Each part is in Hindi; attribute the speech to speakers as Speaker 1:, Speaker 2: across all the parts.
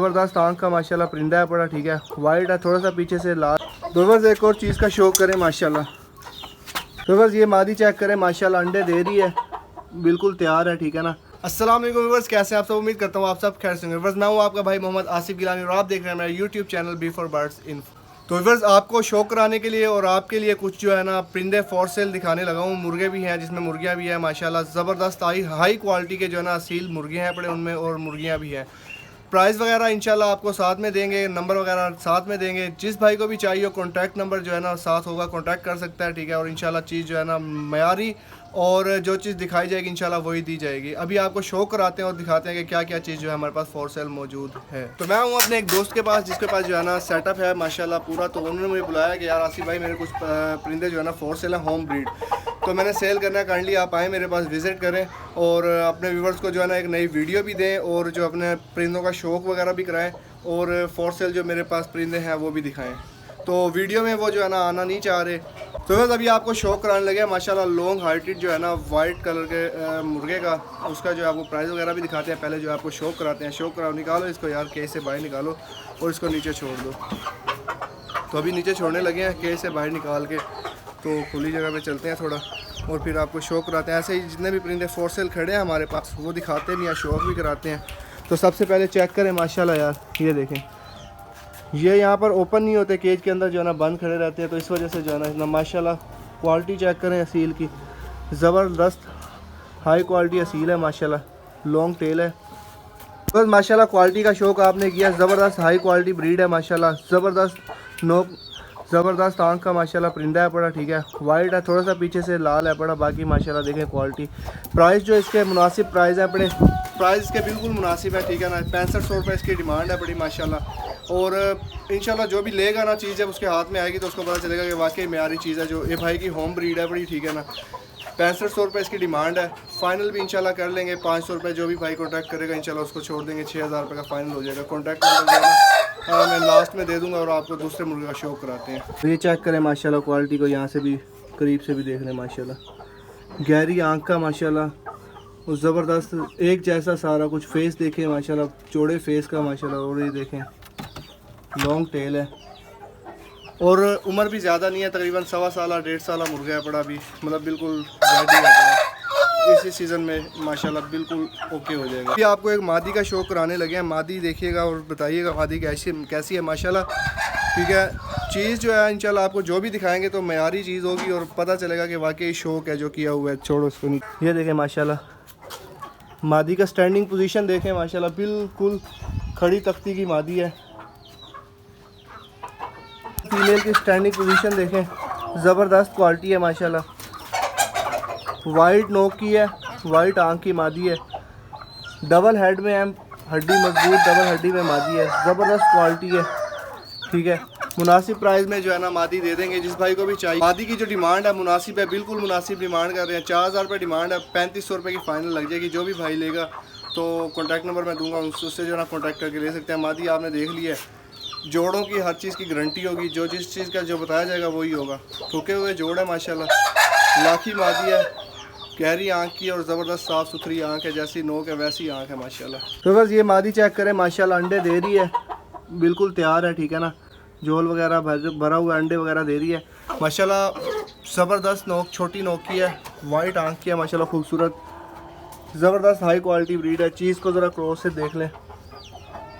Speaker 1: ज़बरदस्त आँख का माशाल्लाह परिंदा है बड़ा, ठीक है। वाइट है, थोड़ा सा पीछे से लाल। तो बस एक और चीज़ का शौक करें माशाल्लाह। तो बस ये मादी चेक करें माशाल्लाह, अंडे दे रही है, बिल्कुल तैयार है, ठीक है ना। अस्सलाम वालेकुम व्यूअर्स, कैसे हैं आप सब? उम्मीद करता हूँ आप सब खैर से होंगे। बस मैं हूँ आपका भाई मोहम्मद आसिफ गिलानी और आप देख रहे हैं मेरा YouTube channel B for birds info. तो व्यूअर्स, आपको शौक कराने के लिए और आपके लिए कुछ जो है ना परिंदे फॉर सेल दिखाने लगा हूँ। मुर्गे भी हैं, जिसमें मुर्गियाँ भी हैं माशाल्लाह। ज़बरदस्त हाई क्वालिटी के जो है ना असील मुर्गे हैं पड़े उनमें, और मुर्गियाँ भी हैं। प्राइस वगैरह इंशाल्लाह आपको साथ में देंगे, नंबर वगैरह साथ में देंगे। जिस भाई को भी चाहिए कॉन्टैक्ट नंबर जो है ना साथ होगा, कॉन्टैक्ट कर सकता है, ठीक है। और इंशाल्लाह चीज़ जो है ना मयारी और जो चीज़ दिखाई जाएगी इंशाल्लाह वही दी जाएगी। अभी आपको शो कराते हैं और दिखाते हैं कि क्या क्या चीज़ जो है हमारे पास फॉर सेल मौजूद है। तो मैं हूँ अपने एक दोस्त के पास, जिसके पास जो है ना सेटअप है माशाल्लाह पूरा। तो उन्होंने मुझे बुलाया कि यार आसिफ भाई मेरे कुछ परिंदे जो है ना फॉर सेल है, होम ब्रीड। तो मैंने सेल करना काइंडली आप आएँ मेरे पास, विज़िट करें और अपने व्यूवर्स को जो है ना एक नई वीडियो भी दें, और जो अपने परिंदों का शौक वगैरह भी कराएं, और फॉर सेल जो मेरे पास परिंदे हैं वो भी दिखाएं। तो वीडियो में वो जो है ना आना नहीं चाह रहे, तो बस अभी आपको शौक कराने लगे माशाल्लाह। लॉन्ग हार्टेड जो है ना वाइट कलर के मुर्गे का, उसका जो आपको प्राइस वगैरह भी दिखाते हैं। पहले जो आपको शौक कराते हैं, शौक कराओ, निकालो इसको यार, केस से बाहर निकालो और इसको नीचे छोड़ दो। तो अभी नीचे छोड़ने लगे हैं केस से बाहर निकाल के, तो खुली जगह पे चलते हैं थोड़ा और फिर आपको शौक कराते हैं। ऐसे ही जितने भी परिंदे फॉर सेल खड़े हैं हमारे पास वो दिखाते भी हैं, शौक भी कराते हैं। तो सबसे पहले चेक करें माशाल्लाह यार, ये देखें, ये यहाँ पर ओपन नहीं होते, केज के अंदर जो है ना बंद खड़े रहते हैं, तो इस वजह से जो है ना माशाल्लाह क्वालिटी चेक करें असील की, ज़बरदस्त हाई क्वालिटी असील है माशाल्लाह। लॉन्ग टेल है, बस माशाल्लाह क्वालिटी का शौक आपने किया। ज़बरदस्त हाई क्वालिटी ब्रीड है माशाल्लाह। ज़बरदस्त नोक, ज़बरदस्त आँख का माशाल्लाह परिंदा है पड़ा, ठीक है। वाइट है, थोड़ा सा पीछे से लाल है पड़ा, बाकी माशाल्लाह देखें क्वालिटी। प्राइस जो इसके मुनासिब प्राइस है पड़े, प्राइस इसके बिल्कुल मुनासिब है, ठीक है ना। 6500 रुपये इसकी डिमांड है बड़ी माशाल्लाह। और इंशाल्लाह जो भी लेगा ना चीज़, जब उसके हाथ में आएगी तो उसको पता चलेगा कि वाकई मेरी चीज़ है। जो ये भाई की होम ब्रीड है बड़ी, ठीक है ना। 6500 रुपये इसकी डिमांड है, फ़ाइनल भी इंशाल्लाह कर लेंगे। 500 रुपये जो भी भाई कॉन्टैक्ट करेगा इंशाल्लाह उसको छोड़ देंगे, 6000 रुपये का फ़ाइनल हो जाएगा। कॉन्टैक्ट नंबर जो है मैं लास्ट में दे दूँगा और आपको दूसरे मुर्गे का शौक कराते हैं। तो ये चेक करें माशाल्लाह क्वालिटी को, यहाँ से भी करीब से भी देख लें माशाल्लाह। गहरी आँख का माशाल्लाह, और ज़बरदस्त एक जैसा सारा कुछ। फेस देखें माशाल्लाह, चौड़े फेस का माशाल्लाह। और ये देखें लॉन्ग टेल है, और उम्र भी ज़्यादा नहीं है, तकरीबन 1.25 साल 1.5 साल मुर्गा है पड़ा भी, मतलब बिल्कुल रेडी है पड़ा। इसी सीज़न में माशाल्लाह बिल्कुल ओके हो जाएगा। अभी आपको एक मादी का शौक कराने लगे हैं। मादी देखिएगा और बताइएगा मादी कैसी है माशाल्लाह, ठीक है। चीज़ जो है इंशाल्लाह आपको जो भी दिखाएंगे तो मयारी चीज़ होगी और पता चलेगा कि वाकई शौक है जो किया हुआ है। छोड़ो इसको नहीं, ये देखें माशाल्लाह मादी का स्टैंडिंग पोजीशन देखें माशाल्लाह, बिल्कुल खड़ी तख्ती की मादी है। फीमेल की स्टैंडिंग पोजीशन देखें, ज़बरदस्त क्वालिटी है माशाल्लाह। वाइट नोक की है, वाइट आँख की मादी है, डबल हेड में है, हड्डी मजबूत डबल हड्डी में मादी है। ज़बरदस्त क्वालिटी है, ठीक है। मुनासिब प्राइस में जो है ना मादी दे देंगे जिस भाई को भी चाहिए। मादी की जो डिमांड है मुनासिब है, बिल्कुल मुनासिब डिमांड कर रहे हैं। 4000 रुपये डिमांड है, 3500 रुपये की फ़ाइनल लग जाएगी। जो भी भाई लेगा तो कॉन्टैक्ट नंबर मैं दूंगा, उससे जो है ना कॉन्टैक्ट करके ले सकते हैं। मादी आपने देख लिया है, जोड़ों की हर चीज़ की गारंटी होगी, जो जिस चीज़ का जो बताया जाएगा वही होगा। ठोके हुए जोड़ है माशाल्लाह, लाखी मादी है, गहरी आँख की और ज़बरदस्त साफ़ सुथरी आँख है, जैसी नोक है वैसी आँख है माशाल्लाह। तो बस ये मादी चेक करें माशाल्लाह, अंडे दे रही है, बिल्कुल तैयार है, ठीक है ना। झोल वगैरह भरा हुआ अंडे वगैरह दे रही है माशाल्लाह। ज़बरदस्त नोक, छोटी नोक की है, वाइट आँख की है माशाल्लाह, खूबसूरत ज़बरदस्त हाई क्वालिटी ब्रीड है। चीज़ को ज़रा क्लोज से देख लें,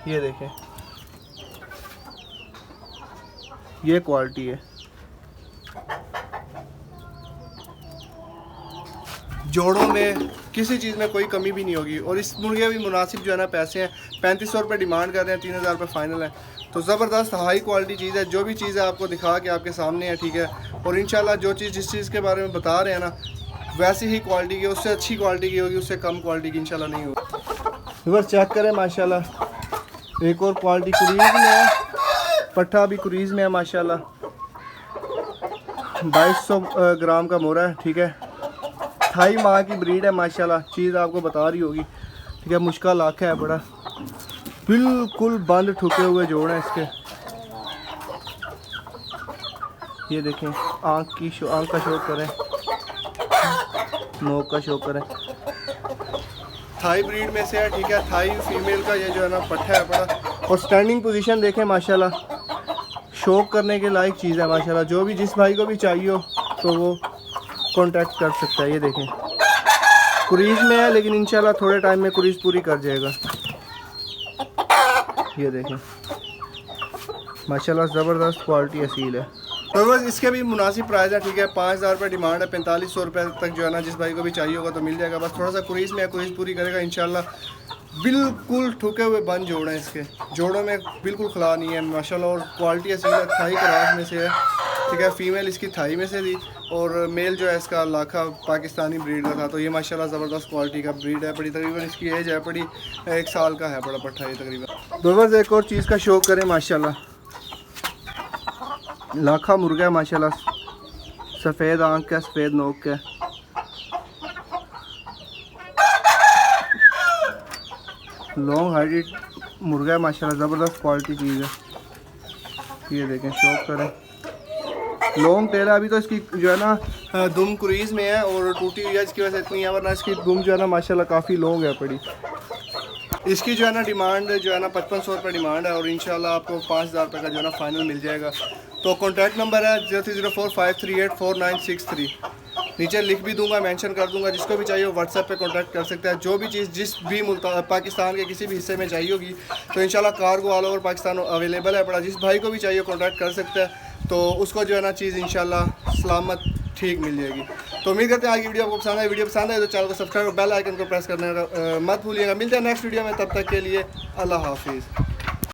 Speaker 1: ये देखें, ये क्वालिटी है। जोड़ों में किसी चीज़ में कोई कमी भी नहीं होगी। और इस मुर्गे भी मुनासिब जो है ना पैसे हैं, 3500 रुपये डिमांड कर रहे हैं, 3000 रुपये फ़ाइनल है। तो ज़बरदस्त हाई क्वालिटी चीज़ है। जो भी चीज़ है आपको दिखा के आपके सामने है, ठीक है। और इंशाल्लाह जो चीज़ जिस चीज़ के बारे में बता रहे हैं ना वैसी ही क्वालिटी की, उससे अच्छी क्वालिटी की होगी, उससे कम क्वालिटी की इंशाल्लाह नहीं होगी। बस चेक करें माशाल्लाह, एक और क्वालिटी कुरीज़ में है, पट्ठा भी कुरीज़ में है माशाल्लाह। 2200 ग्राम का मोरा है, ठीक है। थाई माँ की ब्रीड है माशाल्लाह। चीज़ आपको बता रही होगी, ठीक है। मुश्किल आँख है बड़ा, बिल्कुल बंद ठुके हुए जोड़ हैं इसके। ये देखें आँख का शौक करें, नोक का शौक करें। थाई ब्रीड में से है, ठीक है। थाई फीमेल का ये जो है ना पट्ठा है बड़ा, और स्टैंडिंग पोजीशन देखें माशाल्लाह, शौक करने के लायक चीज़ है माशाल्लाह। जो भी जिस भाई को भी चाहिए हो तो वो कांटेक्ट कर सकता है। ये देखें कुरीज में है, लेकिन इंशाल्लाह थोड़े टाइम में कुरीज पूरी कर जाएगा। ये देखें माशाल्लाह ज़बरदस्त क्वालिटी असील है। तो बस इसके भी मुनासिब प्राइस है, ठीक है। 5000 रुपये डिमांड है, 4500 रुपये तक जो है ना जिस भाई को भी चाहिए होगा तो मिल जाएगा। बस थोड़ा सा कुरीज में है, कुरीज पूरी करेगा इंशाल्लाह। बिल्कुल ठुके हुए बंद जोड़ हैं इसके, जोड़ों में बिल्कुल खला नहीं है माशाल्लाह। और क्वालिटी असील है, थाई क्रॉस में से है, ठीक है। फीमेल इसकी थाई में से थी और मेल जो है इसका लाखा पाकिस्तानी ब्रीड का था। तो ये माशाल्लाह ज़बरदस्त क्वालिटी का ब्रीड है। बड़ी तकरीबन इसकी एज है बड़ी 1 साल का है, बड़ा पट्टा ये तकरीबन। तो बस एक और चीज़ का शौक करें माशाल्लाह, लाखा मुर्गा है माशाल्लाह, सफ़ेद आँख का, सफ़ेद नोक का। लॉन्ग हाइटेड मुर्गा है माशाल्लाह, ज़बरदस्त क्वालिटी चीज़ है। ये देखें शौक करें, लॉन्ग टेल है। अभी तो इसकी जो है ना दुम कुरीज में है और टूटी हुई है, इसकी वजह से इतनी है, वरना इसकी दुम जो है ना माशाल्लाह काफ़ी लॉन्ग है पड़ी। इसकी जो है ना डिमांड जो है ना 5500 रुपये डिमांड है और इंशाल्लाह आपको 5000 रुपये का जो है ना फाइनल मिल जाएगा। तो कॉन्टैक्ट नंबर है 030453849363। नीचे लिख भी दूंगा, मेंशन कर दूंगा। जिसको भी चाहिए व्हाट्सएप पे कांटेक्ट कर सकते हैं। जो भी चीज़ जिस भी पाकिस्तान के किसी भी हिस्से में चाहिए होगी तो इंशाल्लाह cargo all over Pakistan available है बड़ा। जिस भाई को भी चाहिए कांटेक्ट कर सकते हैं, तो उसको जो है ना चीज़ इंशाल्लाह सलामत ठीक मिल जाएगी। तो उम्मीद करते हैं आज की वीडियो आपको पसंद है। वीडियो पसंद है तो चैनल को सब्सक्राइब और बेल आइकन को प्रेस करने मत भूलिएगा। मिलते हैं नेक्स्ट वीडियो में, तब तक के लिए अल्लाह हाफिज़।